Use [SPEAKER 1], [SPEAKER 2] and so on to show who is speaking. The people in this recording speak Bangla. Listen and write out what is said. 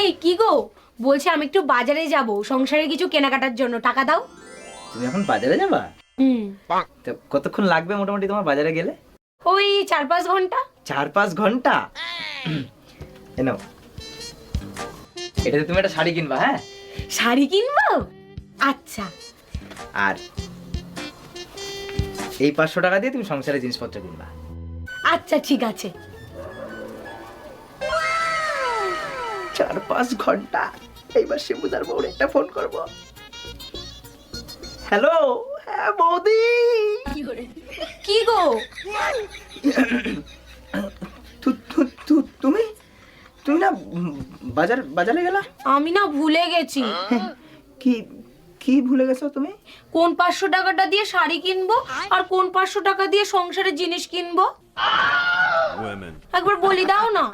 [SPEAKER 1] এই কি গো, বলছি আমি একটু বাজারে যাব সংসারে কিছু কেনাকাটার জন্য, টাকা দাও।
[SPEAKER 2] তুমি এখন বাজারে যাবা? তো কতক্ষণ লাগবে মোটামুটি তোমার বাজারে গেলে?
[SPEAKER 1] ওই 4-5 ঘন্টা।
[SPEAKER 2] 4-5 ঘন্টা? এনো, এটাতে তুমি একটা শাড়ি কিনবা, হ্যাঁ?
[SPEAKER 1] শাড়ি কিনবো? আচ্ছা।
[SPEAKER 2] আর এই 500 টাকা দিয়ে তুমি সংসারে জিনিসপত্র কিনবা।
[SPEAKER 1] আচ্ছা ঠিক আছে।
[SPEAKER 2] 4-5 ঘন্টা। এইবার শিবুদার বউর একটা ফোন করব। হ্যালো, হ্যাঁ বৌদি।
[SPEAKER 1] কি গো?
[SPEAKER 2] তুমি তুমি না বাজারে গেলা?
[SPEAKER 1] আমি না ভুলে গেছি।
[SPEAKER 2] কি কি ভুলে গেছো তুমি?
[SPEAKER 1] কোন 500 টাকাটা দিয়ে শাড়ি কিনবো আর কোন 500 টাকা দিয়ে সংসারের জিনিস কিনবো একবার বলি দাও না।